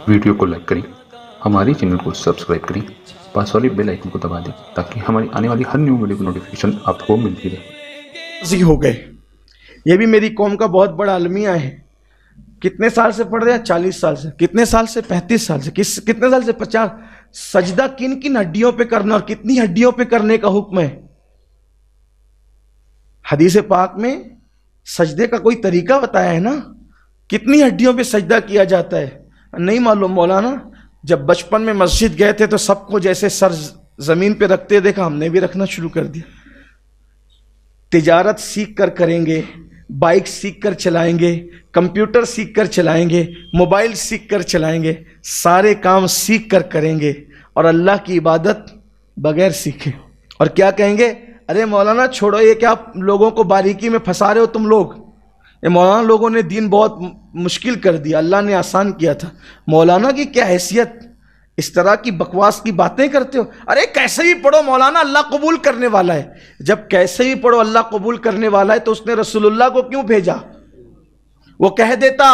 Video کو like کریں، ہمارے چینل کو سبسکرائب کریں، پاس والی بیل آئیکن کو دبا دیں تاکہ ہماری آنے والی ہر نیو ویڈیو کی نوٹیفیکیشن آپ کو ملتی رہے۔ ہو گئے، یہ بھی میری قوم کا بہت بڑا المیہ ہے۔ کتنے سال سے پڑھ رہے ہیں؟ 40 سال سے۔ کتنے سال سے؟ 35 سال سے۔ کتنے سال سے؟ 50۔ سجدہ کن کن ہڈیوں پہ کرنا اور کتنی ہڈیوں پہ کرنے کا حکم ہے؟ حدیث پاک میں سجدے کا کوئی طریقہ بتایا ہے نا، کتنی ہڈیوں پہ سجدہ کیا جاتا ہے؟ نہیں معلوم مولانا؟ جب بچپن میں مسجد گئے تھے تو سب کو جیسے سر زمین پہ رکھتے دیکھا، ہم نے بھی رکھنا شروع کر دیا۔ تجارت سیکھ کر کریں گے، بائک سیکھ کر چلائیں گے، کمپیوٹر سیکھ کر چلائیں گے، موبائل سیکھ کر چلائیں گے، سارے کام سیکھ کر کریں گے، اور اللہ کی عبادت بغیر سیکھے۔ اور کیا کہیں گے؟ ارے مولانا چھوڑو، یہ کیا لوگوں کو باریکی میں پھنسا رہے ہو تم لوگ؟ یہ مولانا لوگوں نے دین بہت مشکل کر دیا، اللہ نے آسان کیا تھا۔ مولانا کی کیا حیثیت؟ اس طرح کی بکواس کی باتیں کرتے ہو؟ ارے کیسے بھی پڑھو مولانا، اللہ قبول کرنے والا ہے۔ جب کیسے بھی پڑھو اللہ قبول کرنے والا ہے تو اس نے رسول اللہ کو کیوں بھیجا؟ وہ کہہ دیتا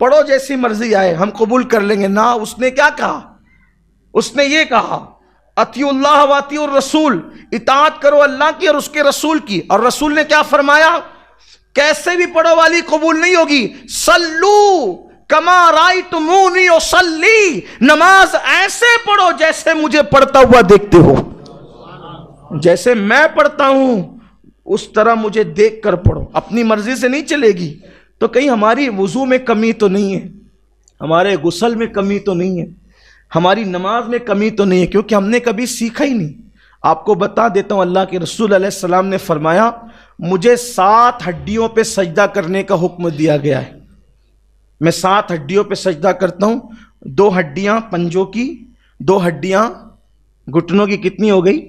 پڑھو جیسی مرضی آئے ہم قبول کر لیں گے، نہ، اس نے کیا کہا؟ اس نے یہ کہا اطیعوا اللہ و اطیعوا الرسول، اطاعت کرو اللہ کی اور اس کے رسول کی۔ اور رسول نے کیا فرمایا؟ کیسے بھی پڑھو والی قبول نہیں ہوگی، صلو کما رأیتمونی اصلی، نماز ایسے پڑھو جیسے مجھے پڑھتا ہوا دیکھتے ہو، جیسے میں پڑھتا ہوں اس طرح مجھے دیکھ کر پڑھو، اپنی مرضی سے نہیں چلے گی۔ تو کہیں ہماری وضو میں کمی تو نہیں ہے، ہمارے غسل میں کمی تو نہیں ہے، ہماری نماز میں کمی تو نہیں ہے، کیونکہ ہم نے کبھی سیکھا ہی نہیں۔ آپ کو بتا دیتا ہوں، اللہ کے رسول علیہ السلام نے فرمایا مجھے 7 ہڈیوں پہ سجدہ کرنے کا حکم دیا گیا ہے۔ میں 7 ہڈیوں پہ سجدہ کرتا ہوں، 2 ہڈیاں پنجوں کی، 2 ہڈیاں گھٹنوں کی، کتنی ہو گئی؟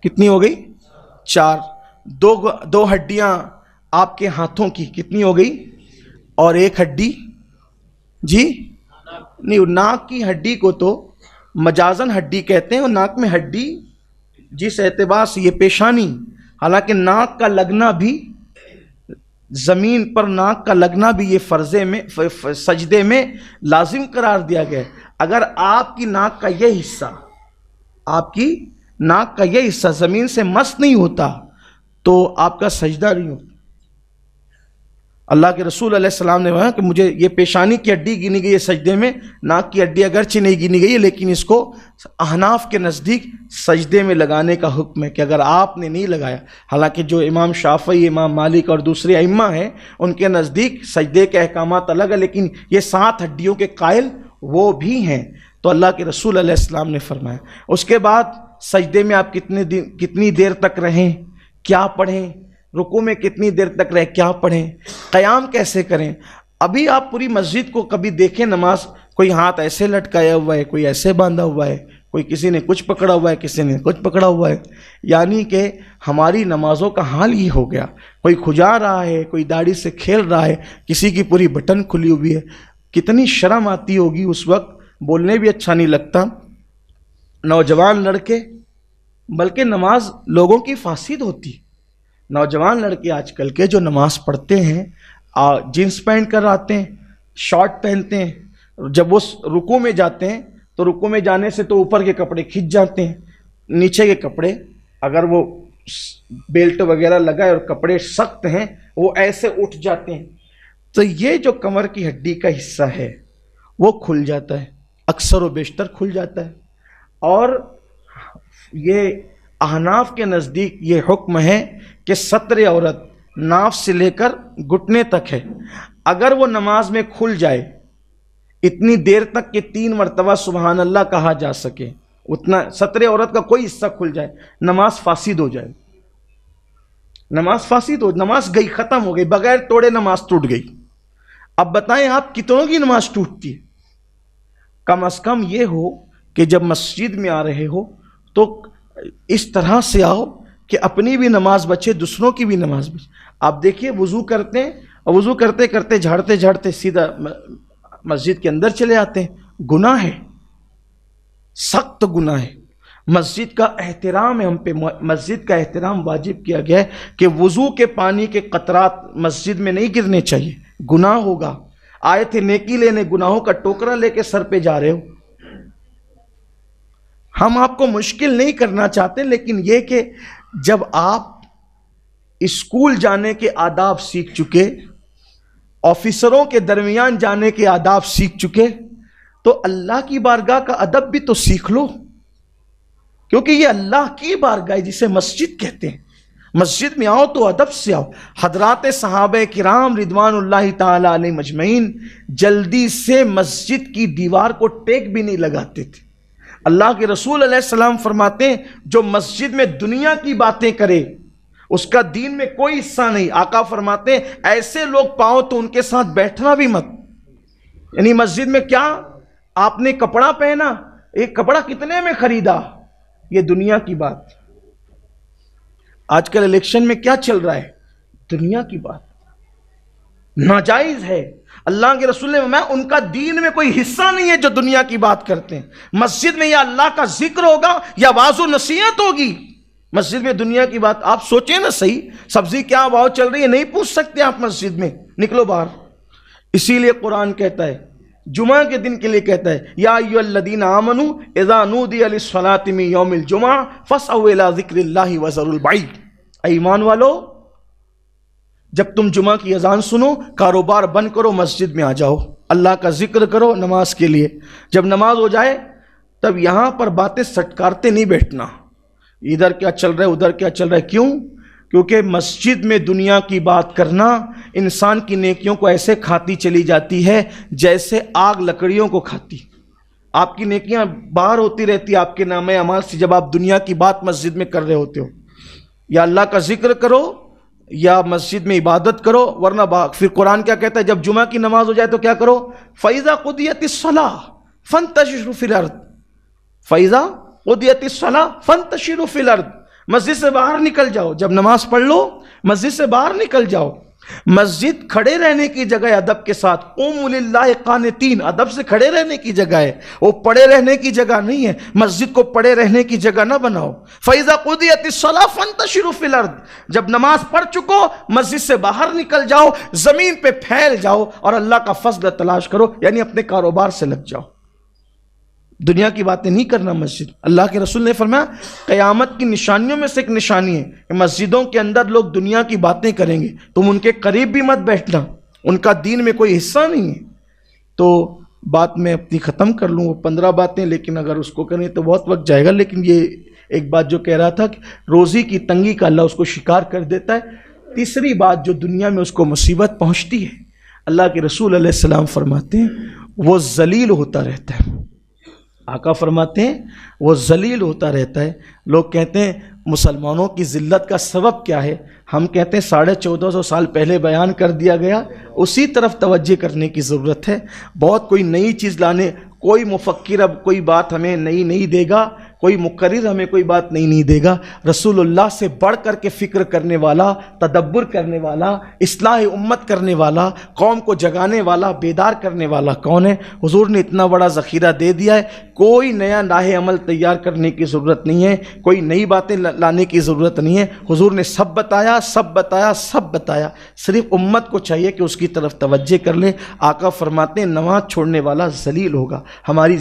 کتنی ہو گئی؟ 4۔ 2 ہڈیاں آپ کے ہاتھوں کی، کتنی ہو گئی؟ اور 1 ہڈی جی نہیں، ناک کی ہڈی کو تو مجازن ہڈی کہتے ہیں، اور ناک میں ہڈی جس اعتبار سے یہ پیشانی، حالانکہ ناک کا لگنا بھی زمین پر، ناک کا لگنا بھی یہ فرضے میں سجدے میں لازم قرار دیا گیا ہے۔ اگر آپ کی ناک کا یہ حصہ، آپ کی ناک کا یہ حصہ زمین سے مس نہیں ہوتا تو آپ کا سجدہ نہیں ہوتا۔ اللہ کے رسول علیہ السلام نے کہا کہ مجھے یہ پیشانی کی ہڈی گنی گئی ہے سجدے میں، ناک کی ہڈی اگرچہ نہیں گنی گئی ہے، لیکن اس کو احناف کے نزدیک سجدے میں لگانے کا حکم ہے کہ اگر آپ نے نہیں لگایا، حالانکہ جو امام شافعی، امام مالک اور دوسرے ائمہ ہیں ان کے نزدیک سجدے کے احکامات الگ ہیں، لیکن یہ 7 ہڈیوں کے قائل وہ بھی ہیں۔ تو اللہ کے رسول علیہ السلام نے فرمایا اس کے بعد سجدے میں آپ کتنی دیر تک رہیں، کیا پڑھیں، رکوع میں کتنی دیر تک رہیں، کیا پڑھیں، قیام کیسے کریں۔ ابھی آپ پوری مسجد کو کبھی دیکھیں، نماز کوئی ہاتھ ایسے لٹکایا ہوا ہے، کوئی ایسے باندھا ہوا ہے، کوئی کسی نے کچھ پکڑا ہوا ہے، کسی نے کچھ پکڑا ہوا ہے، یعنی کہ ہماری نمازوں کا حال یہ ہو گیا۔ کوئی کھجا رہا ہے، کوئی داڑھی سے کھیل رہا ہے، کسی کی پوری بٹن کھلی ہوئی ہے۔ کتنی شرم آتی ہوگی اس وقت، بولنے بھی اچھا نہیں لگتا۔ نوجوان لڑکے، بلکہ نماز لوگوں کی فاسد ہوتی، نوجوان لڑکے آج کل کے جو نماز پڑھتے ہیں جینس پہن کر آتے ہیں، شارٹ پہنتے ہیں، جب وہ رکوع میں جاتے ہیں تو رکوع میں جانے سے تو اوپر کے کپڑے کھنچ جاتے ہیں، نیچے کے کپڑے اگر وہ بیلٹ وغیرہ لگائے اور کپڑے سخت ہیں وہ ایسے اٹھ جاتے ہیں، تو یہ جو کمر کی ہڈی کا حصہ ہے وہ کھل جاتا ہے، اکثر و بیشتر کھل جاتا ہے۔ اور یہ احناف کے نزدیک یہ حکم ہے کہ ستر عورت ناف سے لے کر گھٹنے تک ہے، اگر وہ نماز میں کھل جائے اتنی دیر تک کہ 3 مرتبہ سبحان اللہ کہا جا سکے، اتنا ستر عورت کا کوئی حصہ کھل جائے، نماز فاسد ہو جائے، نماز فاسد ہو، نماز گئی، ختم ہو گئی، بغیر توڑے نماز ٹوٹ گئی۔ اب بتائیں آپ کتنوں کی نماز ٹوٹتی ہے؟ کم از کم یہ ہو کہ جب مسجد میں آ رہے ہو تو اس طرح سے آؤ کہ اپنی بھی نماز بچے، دوسروں کی بھی نماز بچے۔ آپ دیکھیے وضو کرتے ہیں اور وضو کرتے کرتے جھاڑتے جھاڑتے سیدھا مسجد کے اندر چلے آتے ہیں، گناہ ہے، سخت گناہ ہے۔ مسجد کا احترام ہے، ہم پہ مسجد کا احترام واجب کیا گیا ہے کہ وضو کے پانی کے قطرات مسجد میں نہیں گرنے چاہیے، گناہ ہوگا۔ آئے تھے نیکی لینے، گناہوں کا ٹوکرا لے کے سر پہ جا رہے ہو۔ ہم آپ کو مشکل نہیں کرنا چاہتے، لیکن یہ کہ جب آپ اسکول جانے کے آداب سیکھ چکے، آفیسروں کے درمیان جانے کے آداب سیکھ چکے، تو اللہ کی بارگاہ کا ادب بھی تو سیکھ لو، کیونکہ یہ اللہ کی بارگاہ ہے جسے مسجد کہتے ہیں۔ مسجد میں آؤ تو ادب سے آؤ۔ حضرات صحابہ کرام رضوان اللہ تعالی علیہ مجمعین جلدی سے مسجد کی دیوار کو ٹیک بھی نہیں لگاتے تھے۔ اللہ کے رسول علیہ السلام فرماتے ہیں جو مسجد میں دنیا کی باتیں کرے اس کا دین میں کوئی حصہ نہیں۔ آقا فرماتے ہیں ایسے لوگ پاؤ تو ان کے ساتھ بیٹھنا بھی مت۔ یعنی مسجد میں کیا آپ نے کپڑا پہنا، ایک کپڑا کتنے میں خریدا، یہ دنیا کی بات۔ آج کل الیکشن میں کیا چل رہا ہے، دنیا کی بات، ناجائز ہے۔ اللہ کے رسول نے فرمایا ان کا دین میں کوئی حصہ نہیں ہے جو دنیا کی بات کرتے ہیں۔ مسجد میں یا اللہ کا ذکر ہوگا یا واعظ و نصیحت ہوگی، مسجد میں دنیا کی بات۔ آپ سوچیں نا صحیح، سبزی کیا بھاؤ چل رہی ہے نہیں پوچھ سکتے آپ مسجد میں، نکلو باہر۔ اسی لیے قرآن کہتا ہے، جمعہ کے دن کے لیے کہتا ہے یا ایھا الذین آمنوا اذا نودی للصلاۃ من یوم الجمعہ فاسعوا الی ذکر اللہ وذروا البیع۔ اے ایمان والو، جب تم جمعہ کی اذان سنو کاروبار بند کرو، مسجد میں آ جاؤ، اللہ کا ذکر کرو نماز کے لیے۔ جب نماز ہو جائے تب یہاں پر باتیں سٹکارتے نہیں بیٹھنا، ادھر کیا چل رہا ہے ادھر کیا چل رہا ہے۔ کیوں؟ کیونکہ مسجد میں دنیا کی بات کرنا انسان کی نیکیوں کو ایسے کھاتی چلی جاتی ہے جیسے آگ لکڑیوں کو کھاتی۔ آپ کی نیکیاں باہر ہوتی رہتی آپ کے نام اعمال سے جب آپ دنیا کی بات مسجد میں کر رہے ہوتے ہو۔ یا اللہ کا ذکر کرو یا مسجد میں عبادت کرو، ورنہ پھر قرآن کیا کہتا ہے جب جمعہ کی نماز ہو جائے تو کیا کرو، فَإِذَا قُضِيَتِ الصَّلَاةُ فَانتَشِرُوا فِي الْأَرْضِ۔ فَإِذَا قُضِيَتِ الصَّلَاةُ فَانتَشِرُوا فِي الْأَرْضِ، مسجد سے باہر نکل جاؤ، جب نماز پڑھ لو مسجد سے باہر نکل جاؤ۔ مسجد کھڑے رہنے کی جگہ ہے ادب کے ساتھ، قوموا للہ قانتین، ادب سے کھڑے رہنے کی جگہ ہے، وہ پڑے رہنے کی جگہ نہیں ہے۔ مسجد کو پڑے رہنے کی جگہ نہ بناؤ۔ فَإِذَا قُضِيَتِ الصَّلَاةُ فَانتَشِرُوا فِي الْأَرْضِ، جب نماز پڑھ چکو مسجد سے باہر نکل جاؤ، زمین پہ پھیل جاؤ اور اللہ کا فضل تلاش کرو، یعنی اپنے کاروبار سے لگ جاؤ۔ دنیا کی باتیں نہیں کرنا مسجد۔ اللہ کے رسول نے فرمایا قیامت کی نشانیوں میں سے ایک نشانی ہے کہ مسجدوں کے اندر لوگ دنیا کی باتیں کریں گے، تم ان کے قریب بھی مت بیٹھنا، ان کا دین میں کوئی حصہ نہیں ہے۔ تو بات میں اپنی ختم کر لوں، وہ 15 باتیں، لیکن اگر اس کو کریں تو بہت وقت جائے گا۔ لیکن یہ ایک بات جو کہہ رہا تھا کہ روزی کی تنگی کا اللہ اس کو شکار کر دیتا ہے۔ تیسری بات جو دنیا میں اس کو مصیبت پہنچتی ہے، اللہ کے رسول علیہ السلام فرماتے ہیں وہ ذلیل ہوتا رہتا ہے۔ آقا فرماتے ہیں وہ ذلیل ہوتا رہتا ہے۔ لوگ کہتے ہیں مسلمانوں کی ذلت کا سبب کیا ہے، ہم کہتے ہیں 1450 سال پہلے بیان کر دیا گیا، اسی طرف توجہ کرنے کی ضرورت ہے۔ بہت کوئی نئی چیز لانے، کوئی مفکر اب کوئی بات ہمیں نئی نہیں دے گا، کوئی مقرر ہمیں کوئی بات نہیں دے گا۔ رسول اللہ سے بڑھ کر کے فکر کرنے والا، تدبر کرنے والا، اصلاح امت کرنے والا، قوم کو جگانے والا، بیدار کرنے والا کون ہے؟ حضور نے اتنا بڑا ذخیرہ دے دیا ہے، کوئی نیا راہ عمل تیار کرنے کی ضرورت نہیں ہے، کوئی نئی باتیں لانے کی ضرورت نہیں ہے۔ حضور نے سب بتایا، سب بتایا، سب بتایا، صرف امت کو چاہیے کہ اس کی طرف توجہ کر لے۔ آقا فرماتے ہیں نماز چھوڑنے والا ذلیل ہوگا۔ ہماری